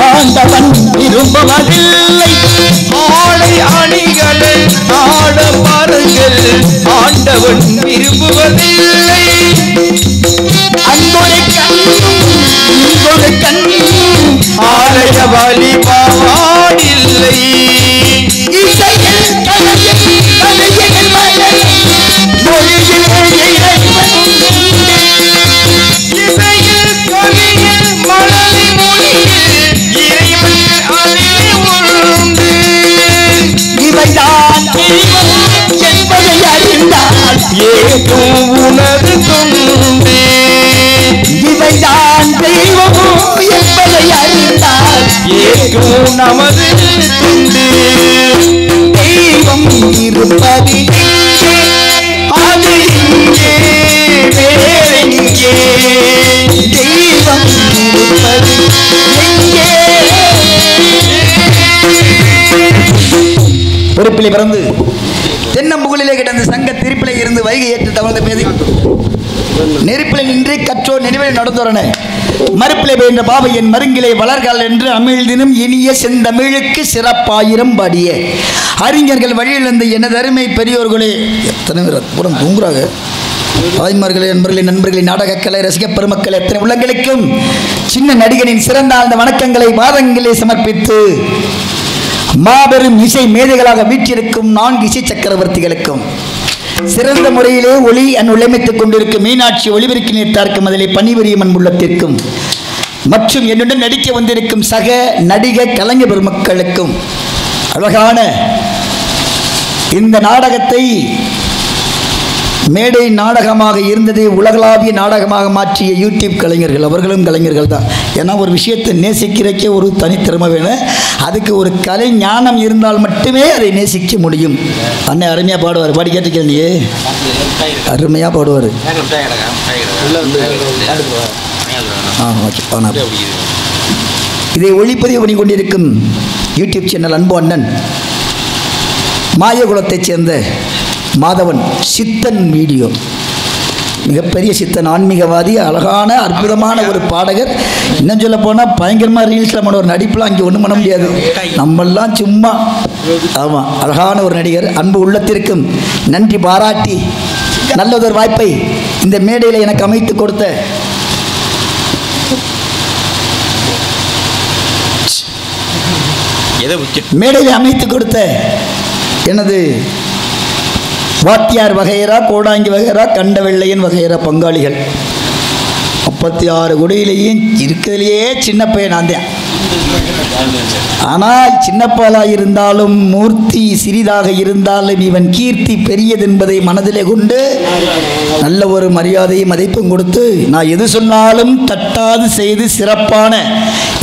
ஆண்டவன் விரும்புவதில்லை. ஆடை அணிகளை ஆட பாருங்கள், ஆண்டவன் விரும்புவதில்லை. அன்பொரு கண் ஆலய வழிபாடில்லை. இசையில் கலையில் மலையில் மொழியில் இறைவன் இசையில் கலையில் மலரில் மொழியில் இறைவன் அதிலே உண்டு. இவைதான் தெய்வம் என்பதை அறிந்தால் ஏதும் உனது தொண்டு. இவைதான் தெய்வம் என்பதை அறிந்தால் ஏதும் நமது தொண்டு. தெய்வம் இருப்பது அது இங்கே வேறெங்கே. தெய்வம் இருப்பது எங்கே. பொறுப்பிலே பிறந்து தென்னம்புகளிலே கிடந்த சங்க திருப்பிலே இருந்து வைகை ஏற்று தவழ்ந்த பேதி நெருப்பிலே நின்று கற்றோர் நினைவில் நடந்தோரன மறுப்பிலே பெய்கின்ற பாவை என் மருங்கிலே வளர்கால் என்று அமிழ்தினும் இனிய செந்தமிழுக்கு சிறப்பாயிரம் பாடிய அறிஞர்கள் வழியிலிருந்து எனது அருமை பெரியோர்களே. எத்தனை பேர் புறம் தூங்குறாங்க. தாய்மார்களே, நண்பர்களே, நண்பர்களே, நாடக கலை ரசிக பெருமக்கள் எத்தனை உள்ளங்களுக்கும் சின்ன நடிகனின் சிறந்த ஆழ்ந்த வணக்கங்களை பாதங்களே சமர்ப்பித்து மாபெரும் இசை மேதைகளாக வீற்றிருக்கும் 4 இசை சக்கரவர்த்திகளுக்கும் சிறந்த முறையிலே ஒளி உள்ளமைத்துக் கொண்டிருக்கும் மீனாட்சி ஒளிபெருக்கி நீர்த்தார்க்கும் அதிலே பணிபுரியும் அன்புள்ளத்திற்கும் மற்றும் என்னுடன் நடிக்க வந்திருக்கும் சக நடிக கலைஞர் பெருமக்களுக்கும் அழகான இந்த நாடகத்தை மேடை நாடகமாக இருந்ததை உலகளாவிய நாடகமாக மாற்றிய யூடியூப் கலைஞர்கள், அவர்களும் கலைஞர்கள் தான். ஏன்னா ஒரு விஷயத்தை நேசிக்கிறக்க ஒரு தனித்திறமை வேணும். அதுக்கு ஒரு கலை ஞானம் இருந்தால் மட்டுமே அதை நேசிக்க முடியும். அண்ணன் அருமையாக பாடுவார். பாடி கேட்டுக்கிறேன், நீ அருமையாக பாடுவார். இதை ஒளிப்பதிவு பண்ணி கொண்டிருக்கும் யூடியூப் சேனல் அன்பு அண்ணன் மாயகுலத்தைச் சேர்ந்த மாதவன் சித்தன் வீடியோ. மிகப்பெரிய சித்தன், ஆன்மீகவாதி, அழகான அற்புதமான ஒரு பாடகர். இன்னும் சொல்ல போனால் பயங்கரமாக ரீல்ஸில் பண்ண ஒரு நடிப்புலாம் அங்கே ஒன்றும் பண்ண முடியாது. நம்மெல்லாம் சும்மா. ஆமாம், அழகான ஒரு நடிகர். அன்பு உள்ளத்திற்கும் நன்றி பாராட்டி நல்லதொரு வாய்ப்பை இந்த மேடையில் எனக்கு அமைத்து கொடுத்த மேடையில் அமைத்து கொடுத்த எனது வாத்தியார் வகையரா, கோடாங்கி வகையரா, கண்ட வெள்ளையன் வகையரா பங்காளிகள் 36 குடியிலேயும் இருக்கிறதுலையே சின்ன பையன் நான் தான். ஆனால் சின்னப்பாலாக இருந்தாலும் மூர்த்தி சிறிதாக இருந்தாலும் இவன் கீர்த்தி பெரியது என்பதை மனதிலே கொண்டு நல்ல ஒரு மரியாதையை மதிப்பும் கொடுத்து நான் எது சொன்னாலும் தட்டாது செய்து சிறப்பான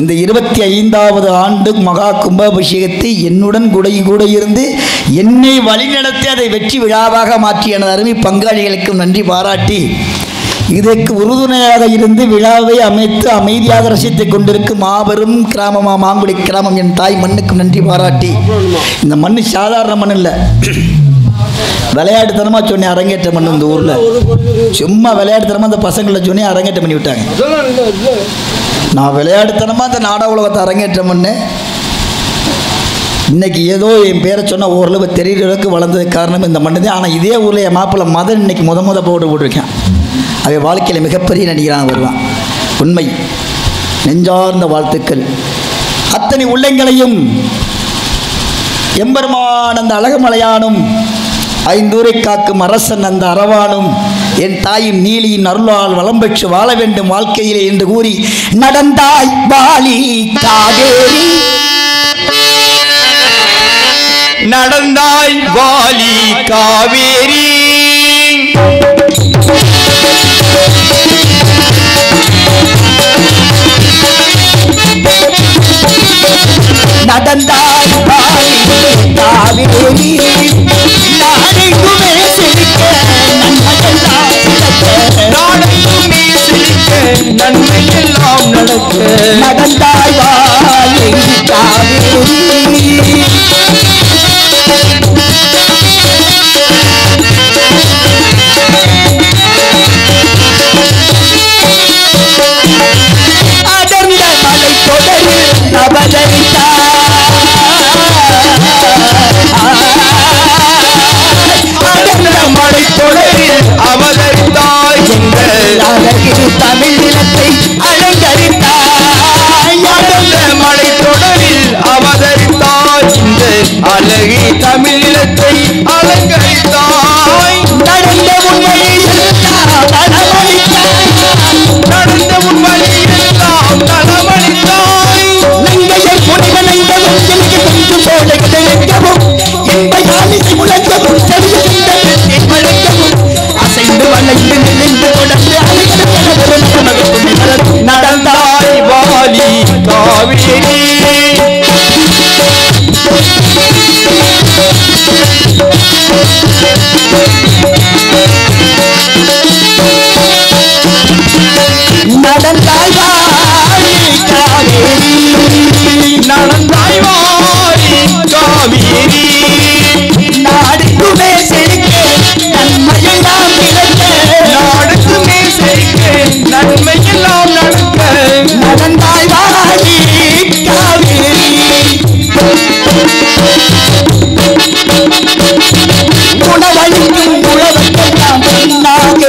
இந்த 25வது ஆண்டு மகா கும்பாபிஷேகத்தை என்னுடன் கூட இருந்து என்னை வழிநடத்தி அதை வெற்றி விழாவாக மாற்றிய எனது அருமை பங்காளிகளுக்கும் நன்றி பாராட்டி இதற்கு உறுதுணையாக இருந்து விழாவை அமைத்து அமைதியாக ரசித்துக் கொண்டிருக்கும் மாபெரும் கிராமமா மாங்குடி கிராமம் என் தாய் மண்ணுக்கும் நன்றி பாராட்டி இந்த மண் சாதாரண மண் இல்லை, விளையாட்டுத்தனமாக சொன்னேன் அரங்கேற்ற மண். இந்த ஊரில் சும்மா விளையாட்டுத்தனமாக அந்த பசங்களை சொன்னேன் அரங்கேற்றம் பண்ணி விட்டாங்க. நான் விளையாட்டுத்தனமாக அந்த நாடக உலகத்தை அரங்கேற்றம் பண்ணேன். இன்றைக்கி ஏதோ என் பேரை சொன்னால் ஓரளவு தெரிகிற அளவுக்கு வளர்ந்ததுக்கு காரணம் இந்த மண்ணு தான். ஆனால் இதே ஊரில் என் மாப்பிள்ளை மதன் இன்றைக்கி முத போட்டிருக்கேன். அவன் வாழ்க்கையில் மிகப்பெரிய நடிகராக வருவான். உண்மை நெஞ்சார்ந்த வாழ்த்துக்கள். அத்தனை உள்ளங்களையும் எம்பெருமான் அந்த அழகுமலையானும் ஐந்தூரை காக்கும் அரசன் அந்த அரவானும் என் தாயின் நீலியின் அருளால் வளம் பெற்று வாழ வேண்டும் வாழ்க்கையிலே என்று கூறி நடந்தாய் வாலி காவேரி, நடந்தாய் வாலி காவேரி, நடந்தாய் வாலி காவேரி, நாடெங்குமே செழிக்க நன்மையெல்லாம் நடக்க, நடந்தாய் வாலி காவேரி. அடர்ந்த மலை தொடரில் அவதரித்தாய், அடர்ந்த மலை தொடரில் அவதரித்தாய், எங்கள் அழகு தமிழ் நிலத்தை அலங்கரித்தாய். அடர்ந்த மலை தொடரில் அவதரித்தாய், இந்த அழகி தமிழ் நிலத்தை அலங்கரித்தாய். நடந்த உண்மையெல்லாம் நலமளித்தாய், நடந்த உண்மையெல்லாம் நலமளித்தாய். நங்கையர் புனித நங்கமும் எனக்கு கொஞ்சம் போல கிடைக்கவும், என்பையாலிசை முழங்கவும் செவியறிந்த வழங்கவும், அசைந்து வளைந்து நினைந்து தொடர்ந்து நடந்தாய் வாலி காவேரி, நடந்தாய் வாலி காவேரி, நடந்தாய் வாலி காவேரி, நாடுக்குமே செழிக்க நன்மையெல்லாம் கிடைக்க, நாடுக்குமே செழிக்க நன்மையெல்லாம் நடக்க, நடந்தாய் வாலி காவேரி. உணவளிக்கும் உழவர்க்கெல்லாம் பெண்ணாக,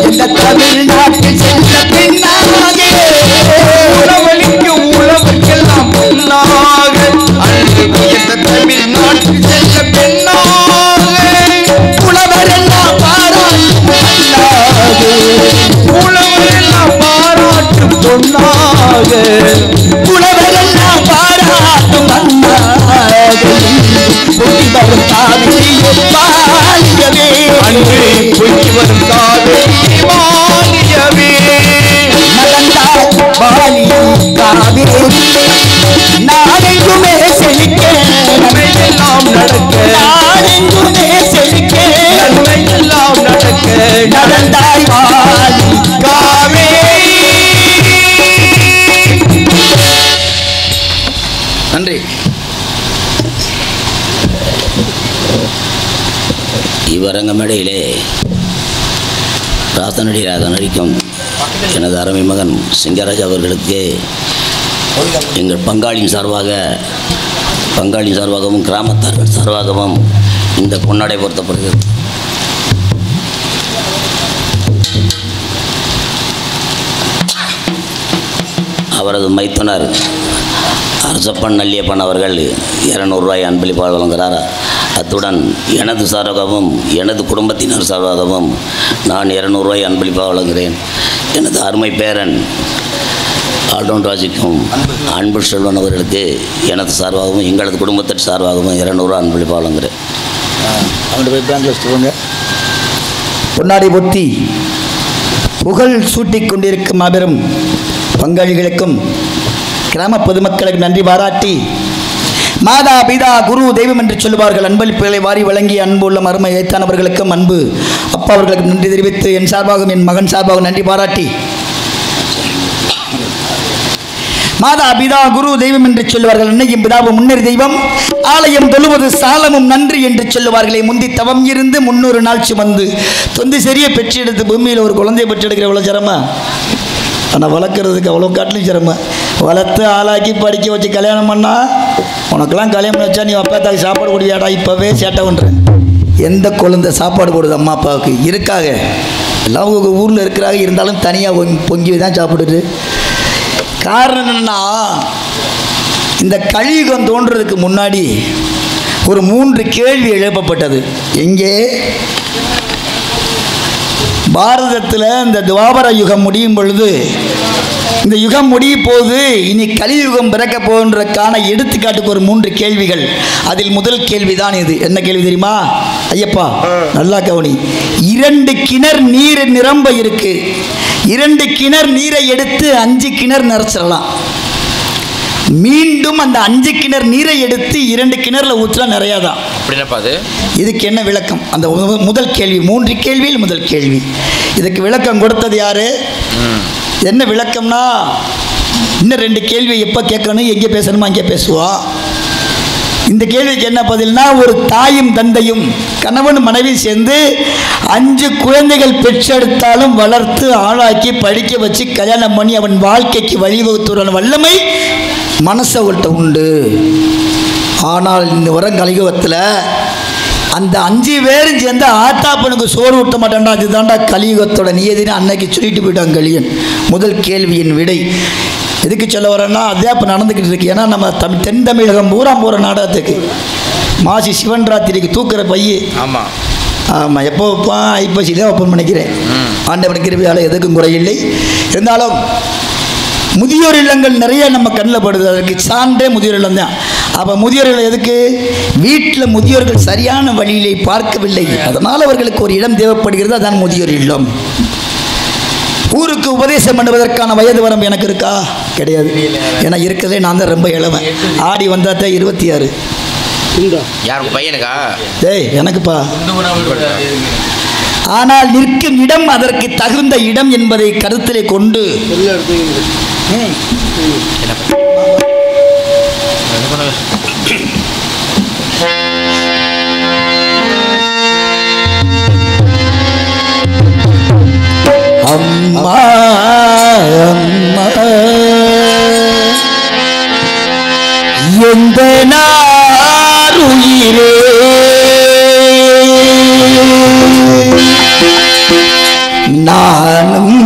இந்த தமிழ்நாட்டில் சென்ற பெண்ணாக, உணவளிக்கும் உழவர்க்கெல்லாம் பெண்ணாக, அன்று உயர்ந்த தமிழ்நாட்டில் சென்ற பெண்ணாக, உழவரெல்லாம் பாராட்டும் பெண்ணாக, உழவரெல்லாம் பாராட்டும் பொன்னாக, உழவரெல்லாம் பாராட்டும் மண்ணாக, பொங்கி வரும் காவிரியே பாலியவே, அன்று பொங்கி வரும் காவேரி வாலியவே. நடந்தாய் வாலி காவேரி, நாடெங்குமே செழிக்க நன்மையெல்லாம் நடக்க, நாடெங்குமே செழிக்க, நன்மையெல்லாம் நடக்க, நடந்தாய் வாலி காவேரி. நன்றி. இவ்வரங்க மேடையிலே ராசனடியாக நடிக்கும் எனது அருமை மகன் சிங்கராஜ் அவர்களுக்கு எங்கள் பங்காளியின் சார்பாகவும் கிராமத்தார்கள் சார்பாகவும் இந்த பொன்னாடை பொருத்தப்படுகிறது. அவரது மைத்துனர் அரசப்பன் நல்லியப்பன் அவர்கள் 200 ரூபாய் அன்பளிப்பாக வழங்குகிறார். அத்துடன் எனது சார்பாகவும் எனது குடும்பத்தினர் சார்பாகவும் நான் 200 ரூபாய் அன்பளிப்பாக வழங்குகிறேன். எனது அருமை பேரன் ஆல்டவுன் ராஜுக்கும் அன்பு செல்வன் அவர்களுக்கு எனது சார்பாகவும் எங்களது குடும்பத்தின் சார்பாகவும் 200 அன்பளிப்பு வழங்குகிறேன். அவங்கள்ட்ட போய் பேங்க்ல வச்சுட்டு போங்க. பொன்னாடி பொத்தி புகழ் சூட்டிக் கொண்டிருக்கும் மாபெரும் பங்காளிகளுக்கும் கிராம பொதுமக்களுக்கு நன்றி பாராட்டி, மாதா பிதா குரு தெய்வம் என்று சொல்லுவார்கள். அன்பளிப்புகளை வாரி வழங்கி அன்புள்ள மருமை ஏத்தானவர்களுக்கும் அன்பு அப்பா அவர்களுக்கு நன்றி தெரிவித்து என் சார்பாகவும் என் மகன் சார்பாகவும் நன்றி பாராட்டி, மாதா பிதா குரு தெய்வம் என்று சொல்லுவார்கள். அன்னையும் பிதாவும் முன்னேறி தெய்வம், ஆலயம் தொழுவது சாலமும் நன்றி என்று சொல்லுவார்களே. முந்தி தவம் இருந்து 300 நாள் சுமந்து தொந்து சரிய பெற்றெடுத்து பூமியில் ஒரு குழந்தையை பெற்றெடுக்கிற எவ்வளோ சிரம, ஆனால் வளர்க்குறதுக்கு அவ்வளோ காட்டிலும் சிரம. வளர்த்து ஆளாக்கி படிக்க வச்சு கல்யாணம் பண்ணால், உனக்கெல்லாம் கல்யாணம் பண்ணி வச்சா நீ அப்பா தாக்கு சாப்பாடு கொடுவியாடா, இப்போவே சேட்டை பண்ணுறேன். எந்த குழந்தை சாப்பாடு போடுது அம்மா அப்பாவுக்கு? இருக்காக எல்லாம் உங்கள் ஊரில் இருக்கிறாங்க, இருந்தாலும் தனியாக பொங்கி தான் சாப்பிடுது. காரணம் என்னன்னா, இந்த கலியுகம் தோன்றதுக்கு முன்னாடி ஒரு 3 கேள்வி எழுப்பப்பட்டது. எங்கே? பாரதத்தில் இந்த துவாபர யுகம் முடியும் பொழுது, இந்த யுகம் முடியும் போது இனி கலியுகம் பிறக்க போன்றதுக்கான எடுத்துக்காட்டுக்கு ஒரு 3 கேள்விகள். அதில் முதல் கேள்விதான் இது. என்ன கேள்வி தெரியுமா ஐயப்பா? நல்லா கவனி. 2 கிணறு நீர் நிரம்ப இருக்கு. 2 கிணறு நீரை எடுத்து 5 கிணறு நிறச்சிடலாம். மீண்டும் அந்த 5 கிணறு நீரை எடுத்து 2 கிணறுல ஊற்றா நிறையாதான். இதுக்கு என்ன விளக்கம்? அந்த முதல் கேள்வி. 3 கேள்வியில் முதல் கேள்வி. இதுக்கு விளக்கம் கொடுத்தது யாரு? என்ன விளக்கம்னா, இன்னும் 2 கேள்வி எப்போ கேட்கணும், எங்கே பேசணுமா அங்கே பேசுவா. இந்த கேள்விக்கு என்ன பதில்னா, ஒரு தாயும் தந்தையும் கணவன் மனைவி சேர்ந்து 5 குழந்தைகள் பெற்றெடுத்தாலும் வளர்த்து ஆளாக்கி படிக்க வச்சு கல்யாணம் பண்ணி அவன் வாழ்க்கைக்கு வழிவகுத்துற வல்லமை மனசவள்கிட்ட உண்டு. ஆனால் இந்த வரம் கலியுகத்தில் அந்த 5 பேரும் சேர்ந்து ஆத்தாப்பனுக்கு சோறு ஊட்ட மாட்டான்டா, அதுதான்டா கலியுகத்தோட நியதினு அன்னைக்கு சொல்லிட்டு போயிட்டாங்க கலியன். முதல் கேள்வியின் விடை. எதுக்கு சொல்ல வரேன்னா, அதே இப்போ நடந்துக்கிட்டு இருக்கு. ஏன்னா நம்ம தென் தமிழகம் பூரா போகிற நாடகத்துக்கு மாசி சிவன் ராத்திரிக்கு தூக்குற பைய. ஆமாம் ஆமாம், எப்போ வைப்பான்? ஐப்பசி தான் வைப்போம் நினைக்கிறேன். ஆண்டவன் கிருபையால் எதுக்கும் குறையில்லை. இருந்தாலும் முதியோர் இல்லங்கள் நிறைய நம்ம கண்ணில் படுது. அதற்கு சான்றே முதியோர் இல்லம் தான். அப்போ முதியோர் இல்லம் எதுக்கு? வீட்டில் முதியோர்கள் சரியான வழியிலே பார்க்கவில்லை, அதனால் அவர்களுக்கு ஒரு இடம் தேவைப்படுகிறது. அதான் முதியோர் இல்லம். ஊருக்கு உபதேசம் பண்ணுவதற்கான வயது வரம்பு எனக்கு இருக்கா? கிடையாது. ஏன்னா இருக்கிறதே நான் தான் ரொம்ப இளவன். ஆடி வந்தாத்த 26. பையனுக்கா? டேய் எனக்குப்பா. ஆனால் நிற்கும் இடம் அதற்கு தகுந்த இடம் என்பதை கருத்திலே கொண்டு அம்மா அம்மா எந்த நாருயிரே நானும்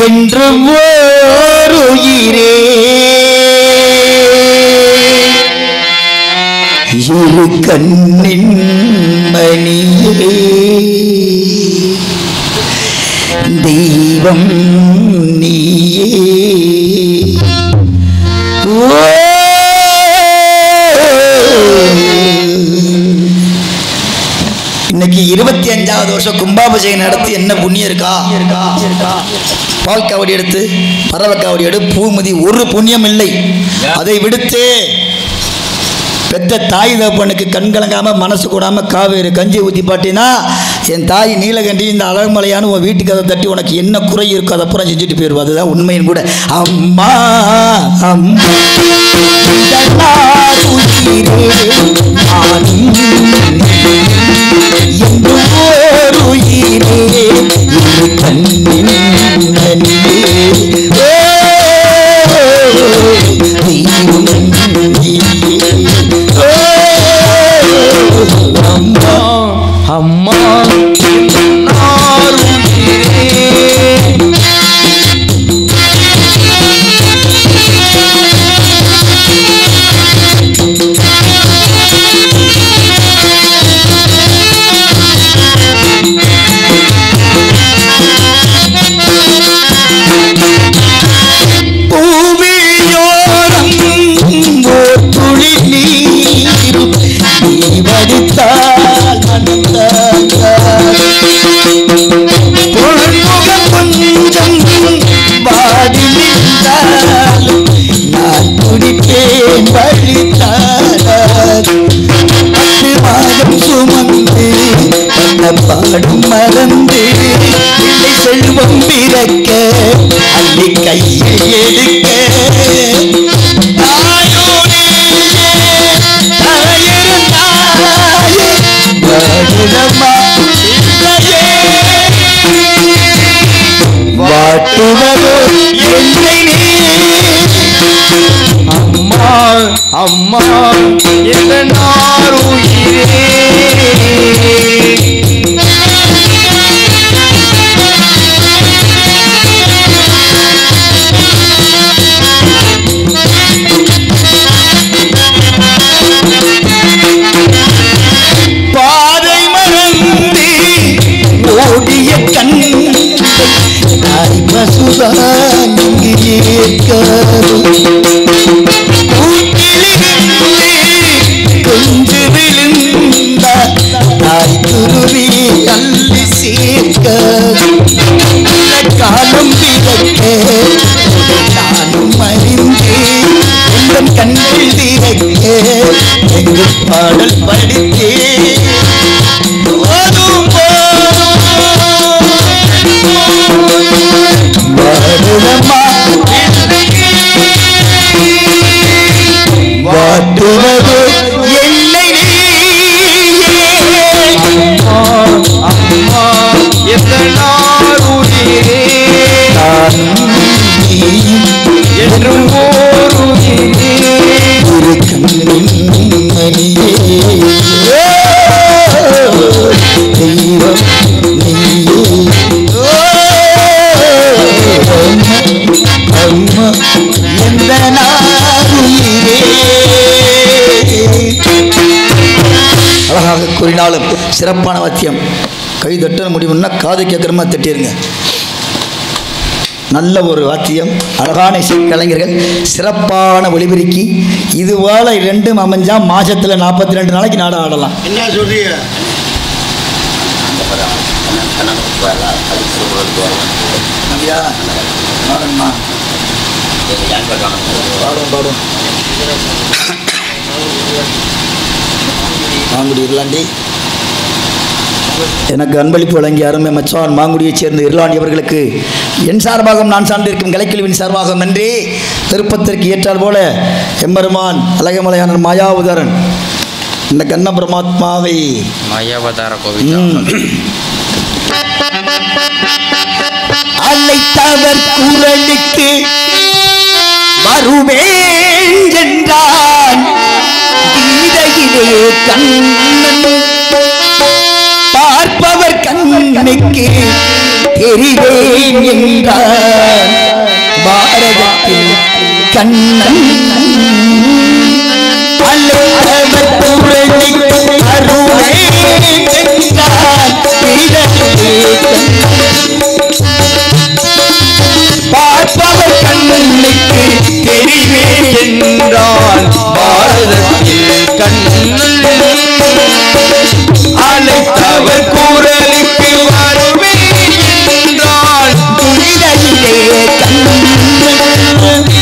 என்று ஓருயிரே இரு கண்ணின் மணியே தெய்வம் நீயே. இன்னைக்கு 25வது வருஷம் கும்பாபிஷேகம் நடத்தி என்ன புண்ணியம் இருக்கா? பால் காவடி எடுத்து பறவை காவடி எடு பூமதி ஒரு புண்ணியம் இல்லை. அதை விடுத்து பெத்த தாய் தகப்பனுக்கு கண்கலங்காமல் மனசு கூடாமல் காவேரி கஞ்சி ஊற்றி பாட்டினா, என் தாய் நீலகண்டி இந்த அழகுமலையான உன் வீட்டுக்கு அதை தட்டி உனக்கு என்ன குறை இருக்கோ அதை அப்புறம் செஞ்சுட்டு போயிடுவோம். அதுதான் உண்மையின் கூட. அம்மா அம்மா அம்மா ஏன் வழித்தார் 10 மாதம் சுமந்து அந்த பாடும் மறந்து பிள்ளை செல்வம் பிறக்க அள்ளி கையில் எடுக்க வாட்டுவதோ என்னை அம்மா அம்மா என்னார் உயிரே பாதை மறந்து ஓடிய கண் தாய் பசுதான் இங்கு ஏற்காது கொஞ்சு விழுந்த தாய் குருவி அள்ளி சேர்க்காது காலம் பிறக்க நானும் அறிந்து எங்கள் கண்கள் திறக்க எங்கள் பாடல் படித்தே வாட்டுவது என்னை அம்மா என்னார் உயிரே என்றும் ஓர் உயிரே ஒரு கண்ணின் மணியே தெய்வம் நீயே அம்மா எந்த நாருயிரே அழகாக கூறினாலும் சிறப்பான வாத்தியம் கை தட்ட முடியும்னா காது கேட்குற மாதிரி தட்டிருங்க நல்ல ஒரு வாத்தியம் அழகான இசை கலைஞர்கள் சிறப்பான ஒளிபெருக்கி இதுவால ரெண்டும் அமைஞ்சா மாசத்துல 42 நாளைக்கு நாட ஆடலாம் என்ன சொல்றீங்க அப்படியா பாடும்மா பாடும் பாடும் மாங்குடி இருளாண்டி எனக்கு அன்பளிப்பு வழங்கிய அருமை மச்சான் மாங்குடியைச் சேர்ந்த இருளாண்டி அவர்களுக்கு என் சார்பாகவும் நான் சார்ந்திருக்கும் கலைக்குழுவின் சார்பாக நன்றி. திருப்பத்திற்கு ஏற்றால் போல எம்பெருமான் அழகமலையான மாயாவதாரன் இந்த கண்ண பிரமாத்மாவை மாயாவதார கோவில் அழைத்தவர் குரலுக்கு வருவேன் என்றான் கீதையிலே கண்ணன் பார்ப்பவர் கண்ணுக்கு தெரிவேன் என்றான் பாரதத்தில் கண்ணன் அழைத்தவர் குரலுக்கு வருவேன் என்றான் கீதையிலே பார்ப்பவர் கண்ணுக்கு தெரிவேன் என்றான் பாரதத்தில் கண்ணன் அழைத்தவர் குரலுக்கு வருவேன் என்றான் துணிதையிலே கண்ணன்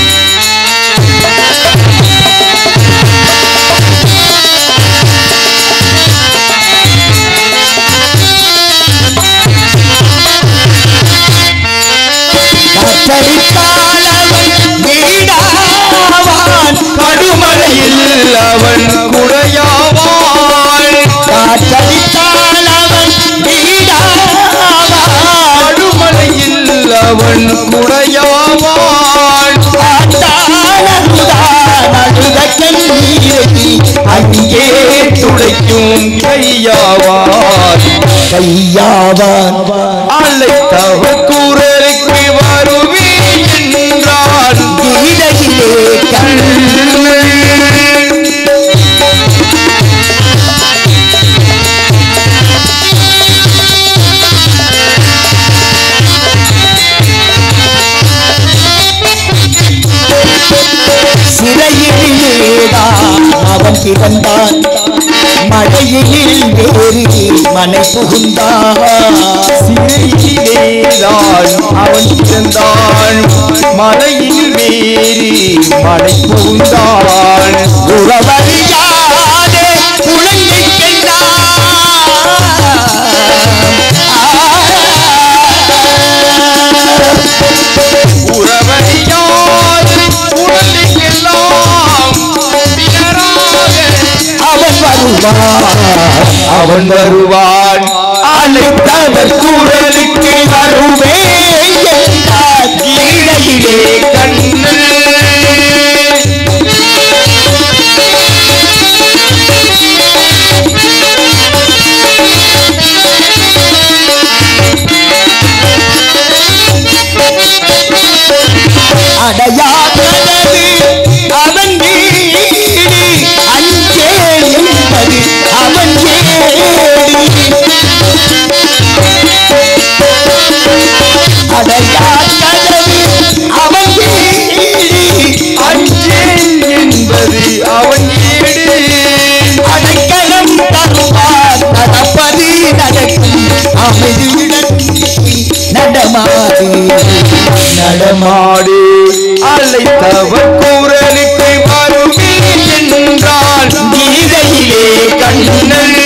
காற்றடித்தாளவன் வீடாவான் கடுமலையில் அவன் குடையாவான் காற்றடித்தாளவன் வீடாவான் கடுமலையில் அவன் குடையாவான் அழுத கண்ணீரை அங்கே துடைக்கும் கையாவான் கையாவான் அழைத்தவர் குரலுக்கு வருவேன் என்றான் கீதையிலே கண்ணன் சிறையிலேதான் அவன் பிறந்தான் மழையில் வேறு மனை புகுந்தான் சிறையிலேதான் அவன் பிறந்தான் மலையில் மீறி மழை பூந்தான் உறவறியாதே உறவறியாத குழந்தைக்கெல்லாம் அவன் வருவான் அழைத்தவர் குரலுக்கு வருவே கீழையிலே கண்ணு அடையாதது அவன் வீடு அஞ்சே என்பது அவன் அடையாதது அவன் வீடு அஞ்சே என்பது அவன் வீடு அடைக்கலம் தருவார் நடப்பது நடக்கும் அமைதியுடன் நடமாடு நடமாடு அழைத்தவர் குரலுக்கு வருவே என்றால் கீதையிலே கண்ணன்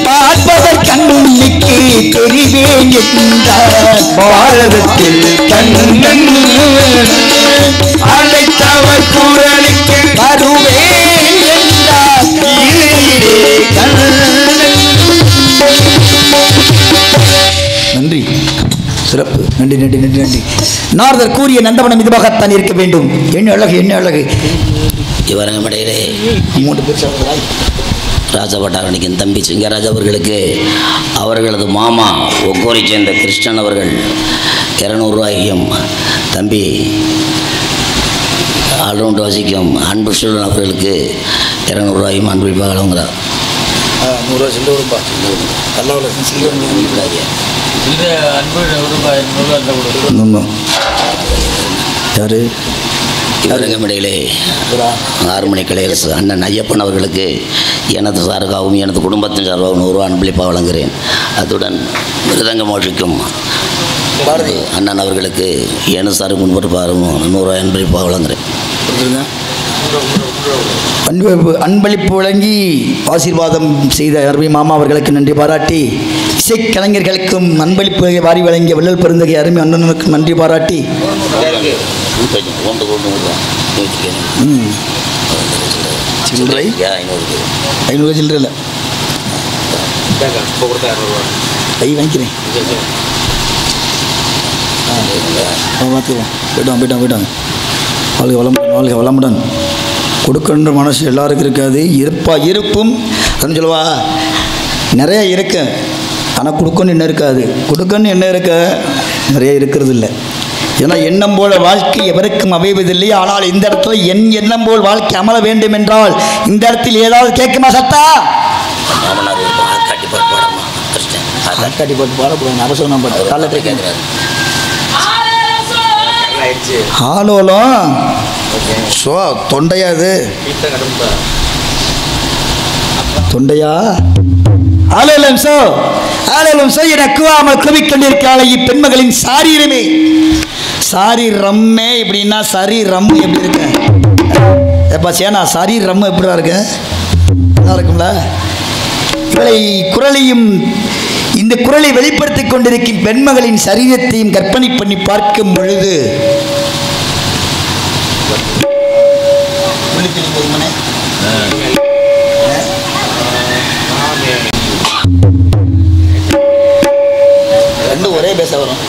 பார்ப்பவர் கண்ணுக்கு தெரிவேன் என்றார் பாரதத்தில் கண்ணன் அழைத்தவர் குரலுக்கு வருவேன் என்றார் கீதையிலே கண்ணன். நன்றி, சிறப்பு, நன்றி நன்றி நன்றி நன்றி. நாரதர் கூறிய நந்தவனம் இதுவாகத்தான் இருக்க வேண்டும். என்ன அழகு, என்ன அழகு. இவரங்கமடையிலே 3 பேர் சொல்கிறாய். ராஜபட்டாரணிக்கின் தம்பி சிங்கராஜ் அவர்களுக்கு அவர்களது மாமா ஒக்கோரை சேர்ந்த கிருஷ்ணன் அவர்கள் 200 ரூபாய்க்கும் தம்பி ஆல்ரவுண்ட் வாசிக்கும் அன்பு செல்வன் அவர்களுக்கு 200 ரூபாயும் அன்பளிப்பாக வழங்குகிறார். 100 ரூபா சில்லு வரும்பா. யாரு இவரங்கமிடையிலே 6 மணி கலையரசு அண்ணன் ஐயப்பன் அவர்களுக்கு எனது சார்பாகவும் எனது குடும்பத்தின் சார்பாகவும் 100 ரூபா அன்பளிப்பாக வழங்குகிறேன். அத்துடன் மிருதங்கம் வாசிக்கும் அண்ணன் அவர்களுக்கு எனது சார்பு முன்பற்பாரும் 100 ரூபாய் அன்பளிப்பாக வழங்குகிறேன். அன்பளிப்பு வழங்கி ஆசீர்வாதம் செய்த அருமை மாமா அவர்களுக்கு நன்றி பாராட்டி, இசைக்கலைஞர்களுக்கும் அன்பளிப்பு வாரி வழங்கிய வள்ளல் பெருந்தகை அருமை அண்ணனுக்கு நன்றி பாராட்டி, 500 சில்லற இல்லை, கை வாங்கிக்கிறேன். பார்த்துக்குவோம். போயிட்டோம். வாழ்க வளமுடன், வாழ்க வளமுடன். கொடுக்கின்ற மனசு எல்லாருக்கும் இருக்காது. இருப்பும் அப்படின்னு சொல்லுவா, நிறைய இருக்கு, ஆனால் கொடுக்கணும் என்ன இருக்காது. கொடுக்கணும் என்ன இருக்க நிறைய இருக்கிறது இல்லை. ஏன்னா எண்ணம் போல வாழ்க்கை எவருக்கும் அமைவதில்லை. ஆனால் இந்த இடத்துல என் எண்ணம் போல் வாழ்க்கை அமல வேண்டும் என்றால் இந்த இடத்தில் ஏதாவது கேட்குமா சத்தா? காட்டி போட்டு பாடக்கூடாது, அவசரம் பாட்டு காலத்தை கேட்குறாரு. ஹாலோலம் ஸோ தொண்டையா, இது தொண்டையா? ஆலோலம் சோ, ஆலோலம் சோ என கூவாமல் குவிக்கொண்டிருக்கிறாள் இப்பெண்மகளின் சாரீரமே. சாரீரம்மே இப்படின்னா சரீரம் எப்படி இருக்க? எப்பா சேனா சரீரம் எப்படிதான் இருக்க? நல்லா இருக்கும்ல? இவளை குரலையும் இந்த குரலை வெளிப்படுத்திக் கொண்டிருக்கும் பெண்மகளின் சரீரத்தையும் கற்பனை பண்ணி பார்க்கும் பொழுது ரெண்டும் ஒரே பேச வரும்.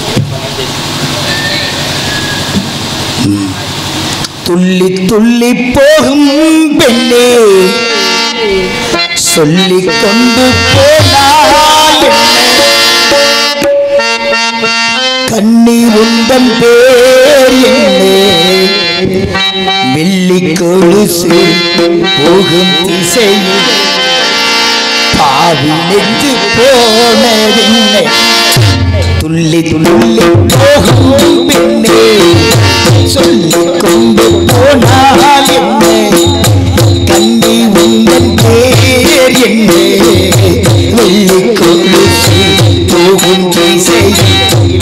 துள்ளி துள்ளி போகும் பெண்ணே சொல்லிக் கொண்டு போனாய் கண்ணீர் உந்தன் பேர் என்னே வெள்ளி கொலுசு போகும் திசை பாவி நெஞ்சு போனதென்னை துள்ளி துள்ளி போகும் பெண்ணே சொல்லிக் கொண்டு போனால் என்னே கண்ணி உந்தன் பேர் என்னே வெள்ளி கொலுசு போகும் திசை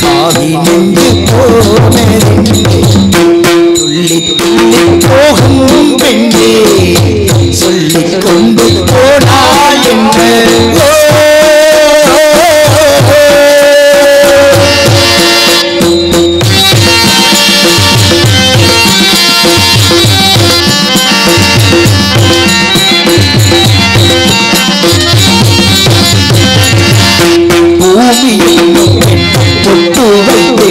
பாவி நெஞ்சு போனதென்னை துள்ளி போகும் பெண்ணே சொல்லிக் கொண்டு போனாள் என்று தொட்டு வைத்து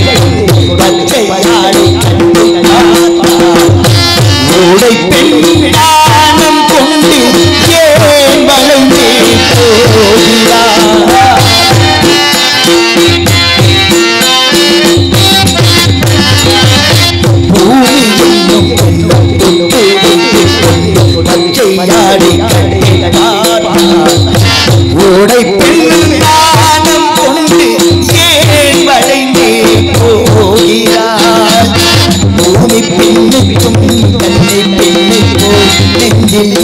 பச்சையாடி ஓடை பெண்ணானம் கொண்டு ஏன் வளைந்தே போகிறார் பூமி என்னும் தொட்டு வைத்து பச்சையாடி ஓடை பெண்ணானம் கொண்டு ஏன் வளைந்தே போகிறார் பூமி பெண்ணுக்கும் தன்னை பெண்ணை போல் நெஞ்சில்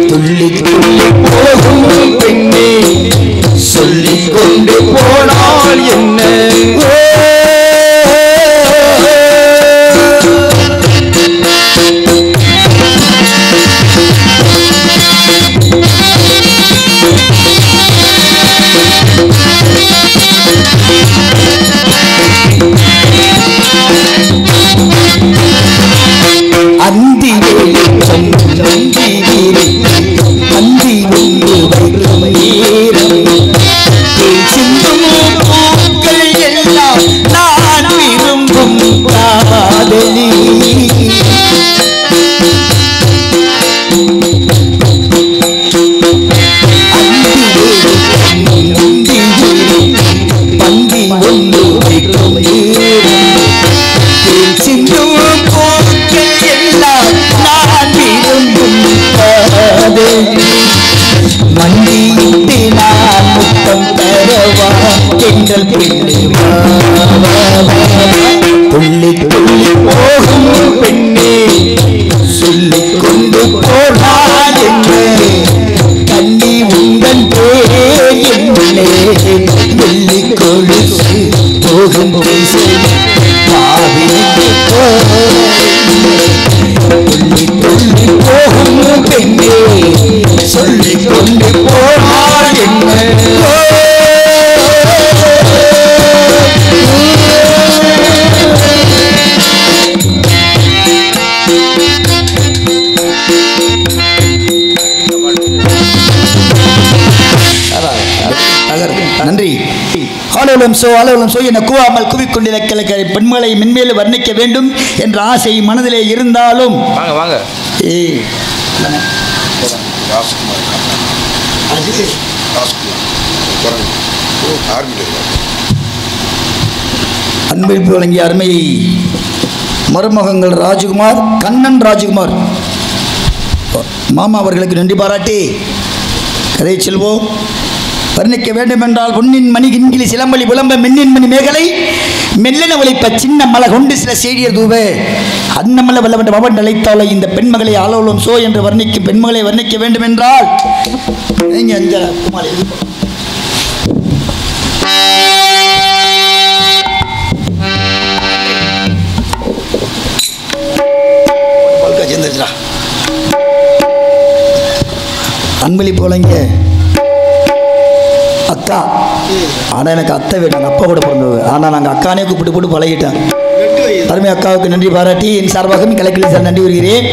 துள்ளி துள்ளி போகும் பெண்ணே சொல்லிக் கொண்டு போனால் என்ன அந்தி வெளிச்சம் நந்தி வீரி அந்தி ஒன்று வைக்கும் நேரம் சிந்தும் பூக்கள் எல்லாம் நான் விரும்பும் காதலி அந்தி வீரி பந்தி ஒன்று வைக்கும் நேரம் சிந்தும் பூக்கள் எல்லாம் நான் விரும்பும் காதலி மண்டியிட்டு நான் முத்தம் தரவா எங்கள் பெண்ணே துள்ளி துள்ளி போகும் பெண்ணே சொல்லிக் கொண்டு போனாள் என்று கண்ணி உங்கள் பேர் என்னே வெள்ளி கொலுசு போகும் பேசு பாவிக்கு துள்ளி துள்ளி போகும் பெண்ணே சொல்லிக் கொண்டு போனாள் என்ன நன்றி. ஆலோலம் சோ என கூவாமல் குவிக்கொண்டிருந்த கிழக்கை பெண்களை மென்மேலும் வர்ணிக்க வேண்டும் என்ற ஆசை மனதிலே இருந்தாலும் அன்பிற்கு வழங்கிய அருமை மருமகங்கள் ராஜகுமார் கண்ணன் ராஜகுமார் மாமா அவர்களுக்கு நன்றி பாராட்டி கதை செல்வோம். வர்ணிக்க வேண்டுமென்றால் பொன்னின் மணி கிண்கிலி சிலம்பலி புலம்ப மின்னின் மணி மேகலை மெல்லன ஒளிப்ப சின்ன மலை கொண்டு சில செய்திய தூவே அன்னமல்ல வல்லவன் பவன் அழைத்தால இந்த பெண்மகளை ஆலோலம் சோ என்று வர்ணிக்கும் பெண்மகளை வர்ணிக்க வேண்டுமென்றால் நீங்க அஞ்சலா குமாரி அன்பளி போலங்க அக்கா ஆனால் எனக்கு அத்தை வேணும். நாங்கள் அப்பா கூட பிறந்தது, ஆனால் நாங்கள் அக்கானே கூப்பிட்டு போட்டு பழகிட்டேன். அருமை அக்காவுக்கு நன்றி பாராட்டி என் சார்பாகவும் கலைக்கிளி சார் நன்றி வருகிறேன்.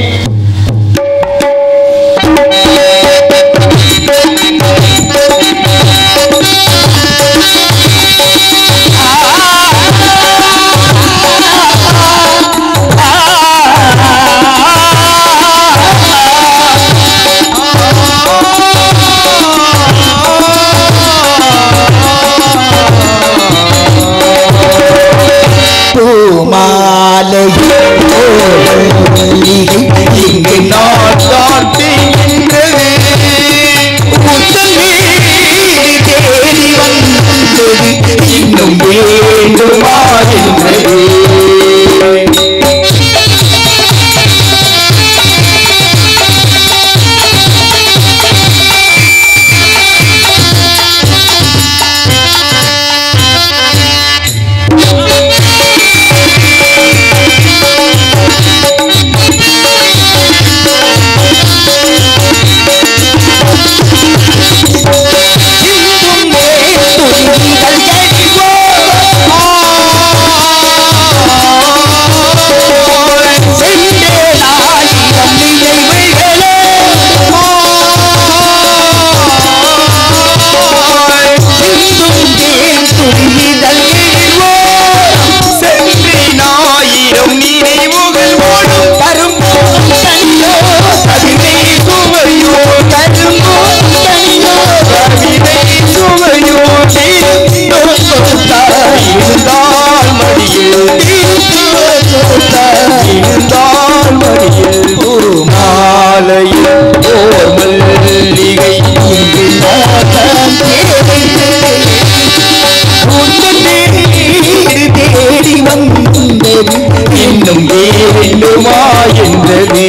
இன்னும் வேண்டுமா என்றது.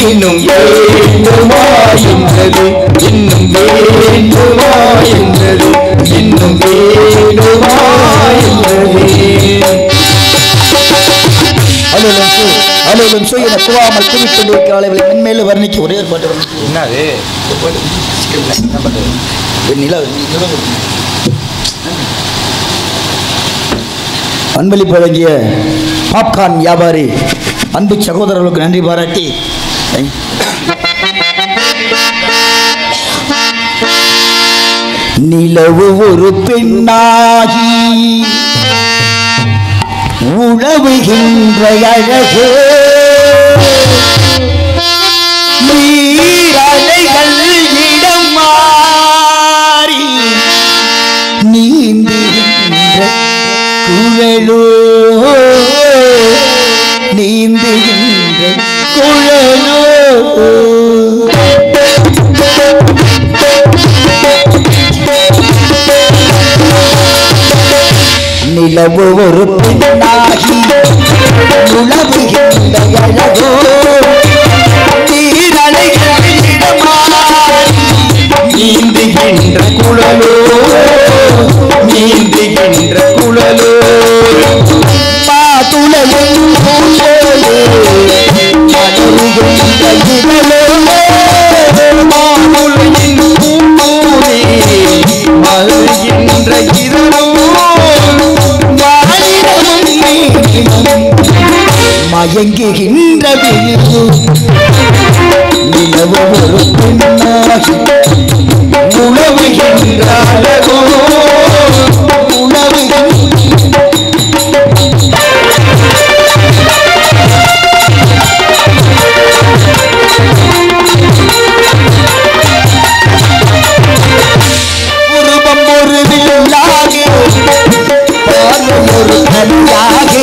இன்னும் வேண்டுமா என்றது, இன்னும் வேண்டுமா என்றது, இன்னும் வேண்டுமா என்றது. அலுவலும் என குவாமல் குறிப்பிட்டிருக்க அளவில் மென்மேலும் வர்ணிக்க ஒரே ஒரு பாட்டு வரும். என்னது அன்பளிப்பு வழங்கிய பாப்கார்ன் வியாபாரி அன்பு சகோதரர்களுக்கு நன்றி பாராட்டி நிலவு ஒரு பெண்ணாகி உழவுகின்ற அழகே நீரலைகள் இடம் மாறி நீந்துகின்ற குழலோ நீந்துகின்ற குழலோ நிலவு ஒரு பெண்ணாகி உழவுகின்ற அழகோ நீரலைகள் இடமாறி நீந்துகின்ற குழலோ நீந்துகின்ற குழலோ பாதுளையும் பூங்கோலே மலருகின்ற இதழோ மாதுளையின் பூங்கோலே மலருகின்ற இதழோ மயங்குகின்ற விழிவு நிலவு ஒரு பெண்ணாகி உழவுகின்ற அழகோ உருவம் ஒரு வில்லாக பார்வை ஒரு கனியாக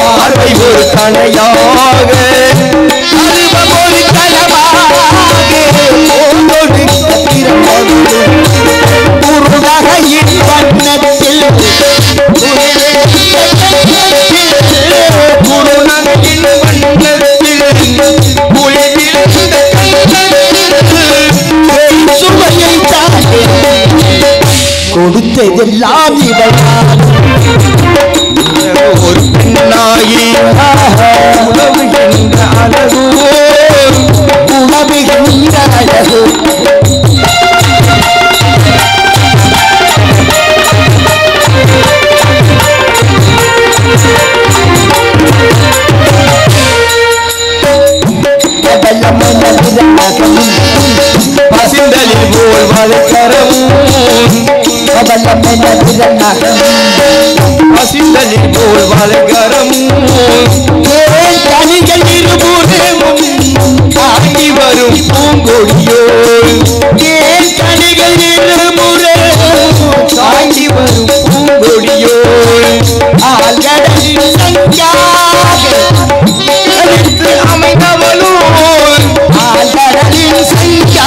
பார்வை ஒரு கணையாக அருவம் ஒரு கலமாக குறுநகையின் வண்ணத்தில் குருநகையின் வண்ணத்தில் சுவையை தானே கொடுத்ததெல்லாம் இவள்தான் ஒரு பெண்ணாகி உழவுகின்ற அழகு உணவுகின்ற அழகு பசிந்தலில் போல் வளர்க்கரமும் பசிந்தலில் போல் வளர்க்கரமும் கனிகள் இருபுறமும் தாங்கி வரும் பூங்கொடியோ கனிகள் இருபுறமும் தாங்கி வரும் பூங்கொடியோ ஆழ்கடலின் சங்காக அமைந்தவளோ ஆழ்கடலின் சங்காக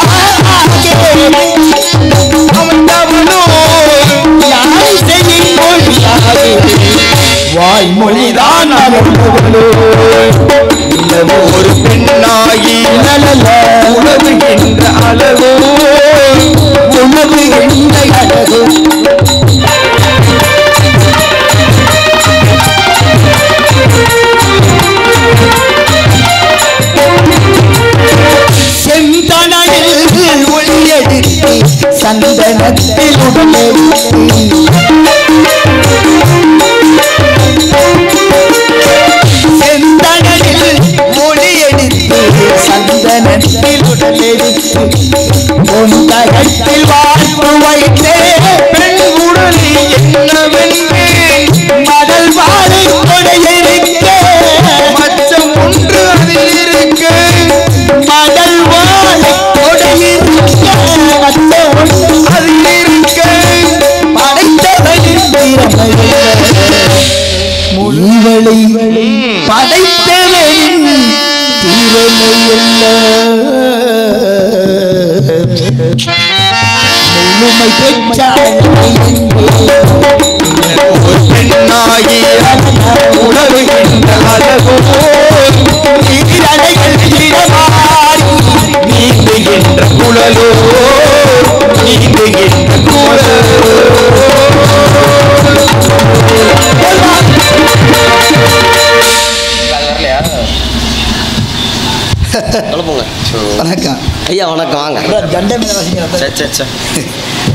குழலோ நிலவு ஒரு பெண்ணாகி உணவுகின்ற அழகோ உணவுகின்ற அழகோ செந்தனையில் ஒளியெடுத்து சந்தனத்தில் செந்தனையில் ஒளியெடுத்து சந்தனத்தில் உடலெடுத்து பொந்தகத்தில் வாழ்வு வைத்தே பெண் உடலை என்னவென்று மடல் வாழை கொடையிருக்க மச்சம் ஒன்று அதில் இருக்க மடல் வாழை கொடையிருக்க அதில் இருக்க படைத்தவனின் முழுவலை படைத்தவனின் முழுமை பெற்றாய் ஒரு பெண்ணாகி உணவுகின்ற அழகோ நீரடைகள் இடமாறி நீந்துகின்ற குழலோ நீந்துகின்ற குழலோ வணக்கம் ஐயா வணக்கம் வாங்க ஜண்டை மேல வாசிங்க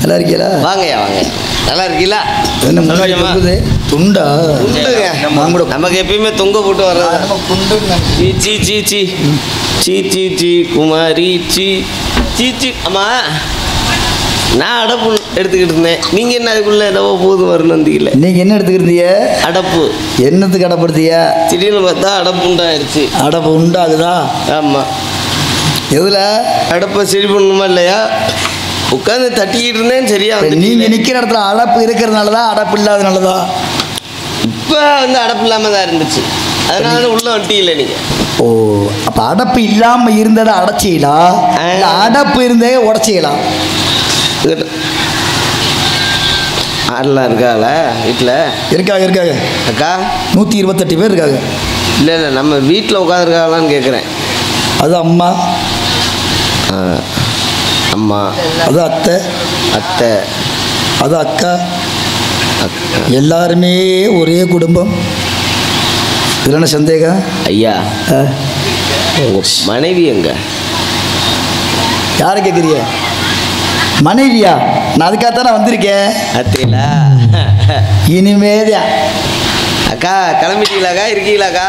நல்லா இருக்கீங்களா வாங்கய்யா வாங்க நல்லா இருக்கீங்களா என்ன முன்னாடி தொங்குது? துண்டா நான் கூட நமக்கு எப்பயுமே தொங்க போட்டு வர்றது சீ சீ சீ சீ சீ சீ குமாரி சீ சீ சீ அம்மா நான் அடப்பு எடுத்துக்கிட்டு இருந்தேன் நீங்க என்ன அதுக்குள்ள என்னவோ போது வரணுந்தீங்கள நீங்க என்ன எடுத்துக்கிறீங்க? அடப்பு என்னத்துக்கு அடப்படுத்தியா? திடீர்னு பார்த்தா அடப்பு உண்டாயிருச்சு அடப்பு உண்டாகுதா? ஆமா எதுல? அடப்பை சரி பண்ணணுமா இல்லையா உட்காந்து தட்டிக்கிட்டு இருந்தேன் சரியா நீங்க நிக்கிற இடத்துல அடப்பு இருக்கிறதுனாலதான் அடப்பு இல்லாதனாலதான் இப்போ வந்து அடப்பு இல்லாம தான் இருந்துச்சு அதனால உள்ள வட்டியில்லை நீங்க. ஓ அப்ப அடப்பு இல்லாம இருந்ததை அடைச்சிக்கலாம், அடப்பு இருந்தே உடச்சிக்கலாம். ஆடெல்லாம் இருக்காங்கள வீட்டில்? இருக்காங்க அக்கா 128 பேர் இருக்காங்க. இல்லை நம்ம வீட்டில் உட்காந்துருக்காங்களான்னு கேட்குறேன். அது அம்மா, அம்மா, அது அத்தை, அது அக்கா, எல்லாருமே ஒரே குடும்பம். இதில் என்ன சந்தேகம்? ஐயா உங்கள் மனைவி எங்க? யாரை கேட்குறிய? மனைவியா? நான் அதுக்காகத்தான் நான் வந்திருக்கேன். அத்தையில இனிமேதான். அக்கா கிளம்பிட்டீங்களாக்கா? இருக்கீங்களாக்கா?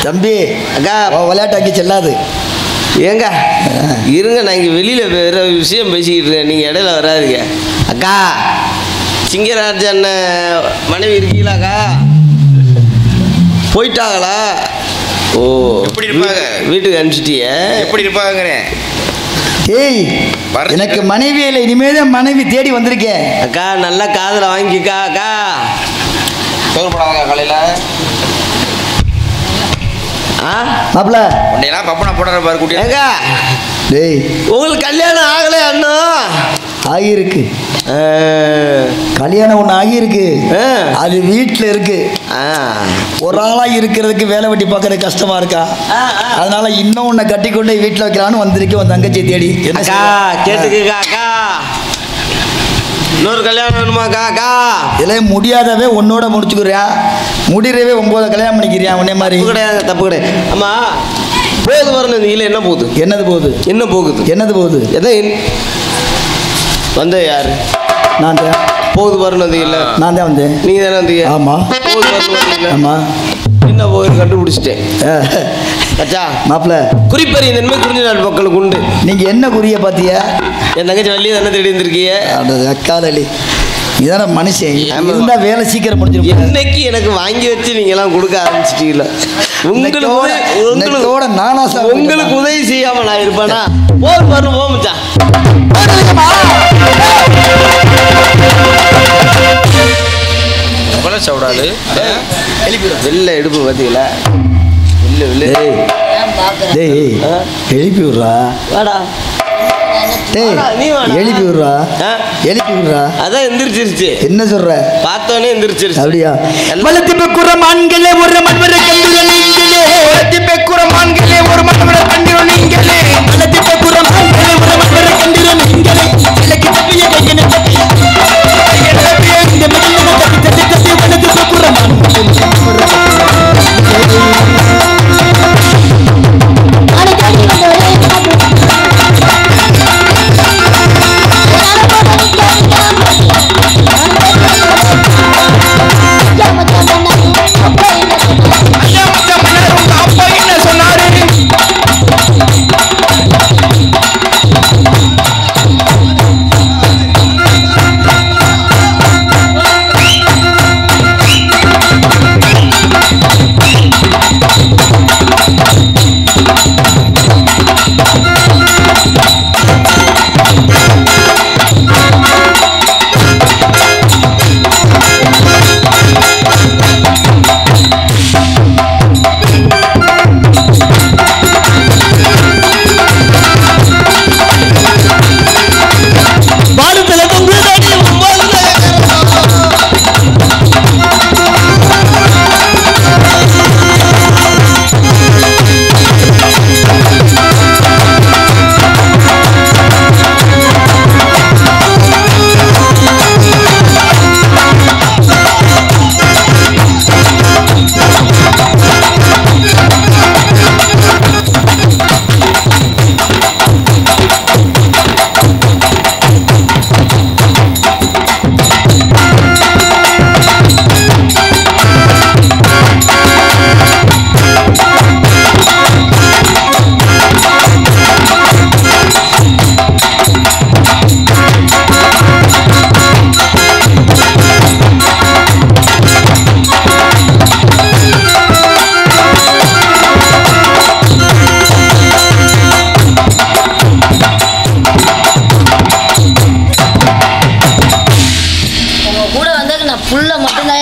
தம்பி அக்கா விளையாட்டாக்கி செல்லாது. ஏங்க இருங்க, நான் இங்கே வெளியில் வேறு விஷயம் பேசிக்கிட்டு இருக்கேன், நீங்கள் இடையில வராதுங்க. அக்கா சிங்கராஜ அண்ணன் மனைவி இருக்கீங்களாக்கா? போயிட்டாங்களா? ஓ எப்படி இருப்பாங்க? வீட்டுக்கு அனுப்பிச்சிட்டியே? எப்படி இருப்பாங்கிறேன். ஏய் எனக்கு மனைவி இல்லை, இனிமேதான் மனைவி தேடி வந்திருக்கேன். அக்கா நல்லா காதில் வாங்கிக்கா. அக்கா சோறுபடாங்க காலையில் மாப்பிள்ள உன்னையெல்லாம் பப்பனா போடுற பாரு குட்டி. ஏங்க டேய் உங்களுக்கு கல்யாணம் ஆகலை அண்ணா? ஆகியிருக்கு. கல்யாணம் ஒன்று ஆகியிருக்கு. அது வீட்டில் இருக்கு. ஒரு ஆளாக இருக்கிறதுக்கு வேலை வெட்டி பார்க்கறது கஷ்டமா இருக்கா? அதனால இன்னும் உன்னை கட்டி கொண்டு வீட்டில் வைக்கலான்னு வந்திருக்கேன் உன் தங்கச்சி தேடி. என்னக்கா கேட்டுக்கா அக்கா, இன்னொரு கல்யாணம் வேணுமாக்கா? அக்கா இதெல்லாம் முடியாதவே உன்னோட முடிச்சுக்கிறேன், முடிகிறவே 9 கல்யாணம் பண்ணிக்கிறியான் உன்னே மாதிரி. கிடையாது, தப்பு கிடையாது. ஆமா போகுது வரணும் நீங்களே. என்ன போகுது? என்னது போகுது? என்ன போகுது? என்னது போகுது? எதை வந்த யாரு? நான் தான். போகுது வரணும் இல்லை? நான் தான் வந்தேன். நீங்க தானே வந்தீங்க? ஆமாம். போகுது வரணும். ஆமாம். என்ன போகுது கண்டுபிடிச்சிட்டேன். அச்சா மாப்பிள்ள குறிப்பறி நன்மை குறிஞ்சி நாள் மக்களுக்கு உண்டு. நீங்க என்ன குறிய பாத்தியா? என் தங்கச்சி வள்ளியை தானே தேடி இருந்திருக்கீங்க. அக்காலி நீதான மனுஷன் இருந்தா வேலை சீக்கிரம் முடிஞ்சிருக்கும். என்னைக்கு எனக்கு வாங்கி வச்சு நீங்க எல்லாம் கொடுக்க ஆரம்பிச்சிட்டீங்கள? உங்களுக்கு உதவி செய்யாம நான் இருப்பேனா? போர் வரும் போச்சா சவுடாது வெளில எடுப்பு பார்த்தீங்களா? எழுப்பி விடுறா. வாடா டேய் நீ வாடா. எழுப்பி விடுறா ஆ? எழுப்பி விடுறா அதான் எந்திரிச்சிருச்சு. என்ன சொல்ற பார்த்தோன்னே எந்திரிச்சிருச்சு. அப்படியா எல்லாம் வளர்த்து பெக்குற மான்களே ஒரு மண்வர கண்டுற நீங்களே வளர்த்து பெக்குற மான்களே ஒரு மண்வர கண்டுற நீங்களே வளர்த்து பெக்குற மான்களே ஒரு மண்வர கண்டுற நீங்களே இலக்கு தப்பிய கையன தப்பி இந்த மண்ணில தப்பி தப்பி தப்பி வளர்த்து பெக்குற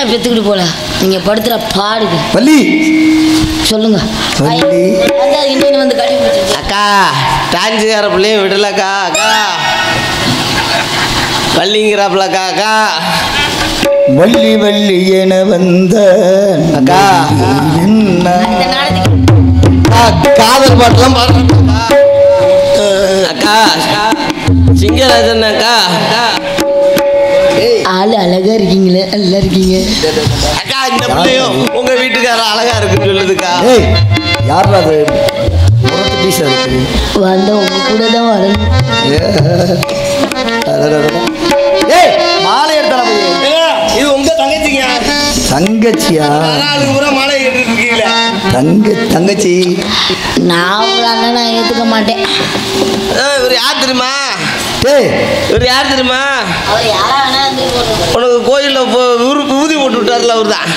பெத்துக்கிட்டு போல நீங்க படுத்துற பாடுக்கு வள்ளி சொல்லுங்க. வள்ளி. இன்னும் வந்து கட்டி பிடிச்சிருக்கு. அக்கா டான்ஸுக்கார பிள்ளையும் விடலக்கா. அக்கா வள்ளிங்கிறாப்புலக்கா. அக்கா வள்ளி வள்ளி என வந்த அக்கா என்ன இந்த நாடகத்துக்கு காதல் பாட்டுலாம் பாடுறேன் அக்கா. சிங்கராஜன் அக்கா. ஆளு அழகா இருக்கீங்களே, நல்லா இருக்கீங்க. அக்கா இந்த பிள்ளையும் உங்க வீட்டுக்காரர் அழகா இருக்குன்னு சொல்லுதுக்கா. ஏய் யாரா அது முரட்டு பீஸா இருக்கு வந்த உங்க கூட தான் வரணும். ஏய் மாலை எடுத்தா இது உங்க தங்கச்சிங்க. தங்கச்சியா ஆளுக்கு பூரா மாலை கேட்டுட்டு இருக்கீங்களே. தங்கச்சி நான் உங்க அண்ணன் நான் ஏத்துக்க மாட்டேன். இவர் யார் தெரியுமா? டேய் இவர் யார் தெரியுமா? அவர் யாரா வேணா இருந்து போட்டு உனக்கு கோயில்ல ஊதி போட்டு விட்டார்ல அவர் தான்.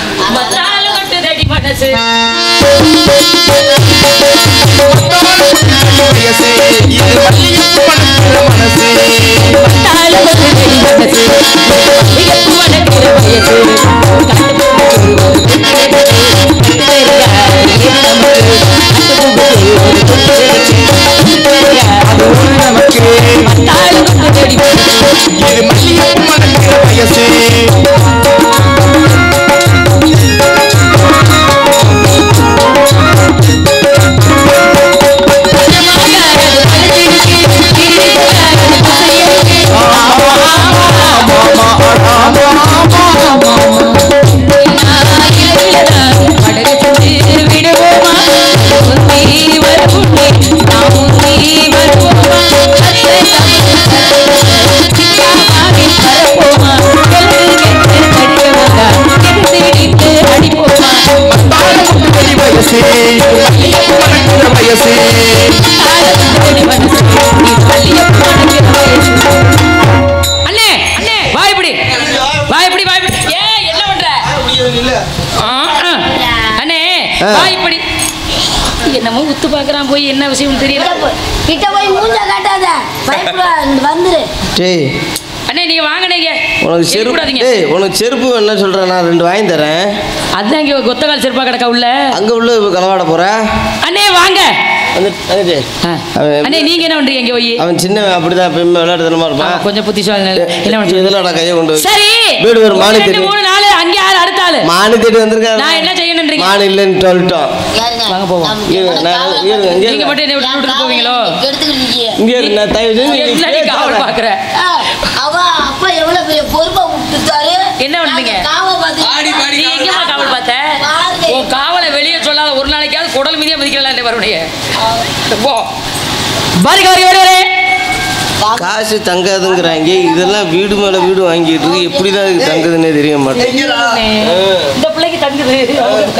என்னமோ உத்து பாக்குறான் போய் என்ன விஷயம் தெரியல. கிட்ட போய் மூஞ்ச காட்டாத, பயப்படா, வந்துரு. டேய் அண்ணே நீங்க வாங்கனீங்க. உனக்கு செருப்பு டேய் உனக்கு செருப்பு என்ன சொல்றேன், நான் 2 வாங்கி தரேன். அதான் இங்க கொத்தகால் செருப்பா கிடக்க உள்ள. அங்க உள்ள களவாட போற. அண்ணே வாங்க. அண்ணே நீங்க என்ன பண்றீங்க இங்க போய்? அவன் சின்னவன் அப்படிதான் எப்பயுமே விளையாடுதனமா இருப்பான். கொஞ்சம் புத்திசாலி என்ன பண்றீங்க? இதெல்லாம் கையை கொண்டு சரி வீடு ஒரு மானி 2 3 4 அங்க யார் அடுத்த ஆளு? மானி தேடி வந்திருக்காரு. நான் என்ன செய்யணும்ன்றீங்க? மானி இல்லைன்னு சொல்லிட்டோம். வாங்க போவோம். நீங்க மட்டும் என்ன விட்டு போவீங்களோ? இங்க இரு, நான் தயவு செஞ்சு என்னடி காவல் பாக்குற? அவ அப்பா எவ்வளவு பெரிய பொறுப்பை விட்டுட்டாரு. என்ன பண்ணீங்க? ஆடி பாடி நீ எங்கம்மா காவல் பார்த்த? ஓ காவலை வெளியே சொல்லாத ஒரு நாளைக்காவது குடல் மீதியா மதிக்கலாம் வரணுடைய போ பாருங்க வருகிறே. காசு தங்காதுங்கிறாங்க. இதெல்லாம் வீடு மேல வீடு வாங்கிட்டு இருக்கு. எப்படிதான் இது தங்குதுன்னே தெரிய மாட்டேங்குது. இந்த பிள்ளைக்கு தங்குது.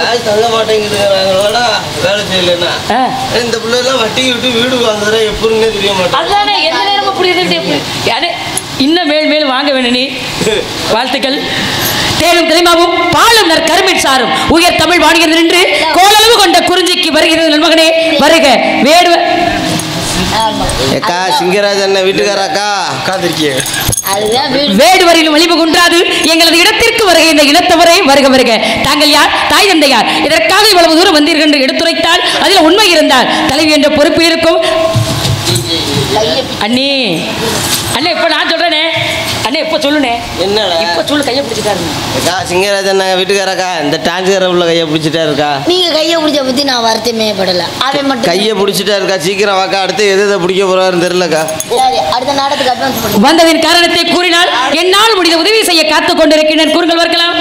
காசு தங்க மாட்டேங்குதுங்கிறாங்களா வேலை செய்யலன்னா. இந்த பிள்ளை எல்லாம் வட்டிக்கு விட்டு வீடு வாங்குற எப்படின்னே தெரிய மாட்டேங்குது. அதுதானே எந்த நேரமும் அப்படி இருந்துட்டு யாரு இன்னும் மேல் மேல் வாங்க வேணும் நீ. வாழ்த்துக்கள். தேனும் தெளிமாவும் பாலும் கருமிட் சாரும் உயர் தமிழ் வாணிகர் நின்று கோளளவு கொண்ட குறிஞ்சிக்கு வருகிறது நண்பகனே வருக. வேடுவ அக்கா சிங்கராஜ் அண்ணன் வீட்டுக்காராக்கா வேடுவரிலும் மலிவு குன்றாது எங்களது இடத்திற்கு வருகை இந்த இனத்தவரை வருக வருக. தாங்கள் யார்? தாய் தந்தை யார்? இதற்காக இவ்வளவு தூரம் வந்தீர்கள் என்று எடுத்துரைத்தால் அதில் உண்மை இருந்தால் தலைவி என்ற பொறுப்பில் இருக்கும். அண்ணே அண்ணே இப்ப நான் சொல்றேனே அண்ணே இப்ப சொல்லுனே. என்னடா இப்ப சொல்லு. கையை பிடிச்சிட்டாரு அக்கா சிங்கராஜ் அண்ணன் வீட்டுக்காராக்கா இந்த டான்ஸ்கார உள்ள கையை பிடிச்சிட்டா இருக்கா. நீங்க கையை பிடிச்ச பத்தி நான் வருத்தமே படல. அவன் மட்டும் கையை பிடிச்சிட்டா இருக்கா. சீக்கிரம் வாக்கா. அடுத்து எதை பிடிக்க போறாருன்னு தெரியலக்கா. சரி அடுத்த நாடகத்துக்கு அட்வான்ஸ் பண்ணு. வந்ததின் காரணத்தை கூறினால் என்னால் முடிந்த உதவி செய்ய காத்துக் கொண்டிருக்கிறேன். கூறுங்கள் பார்க்கலாம்.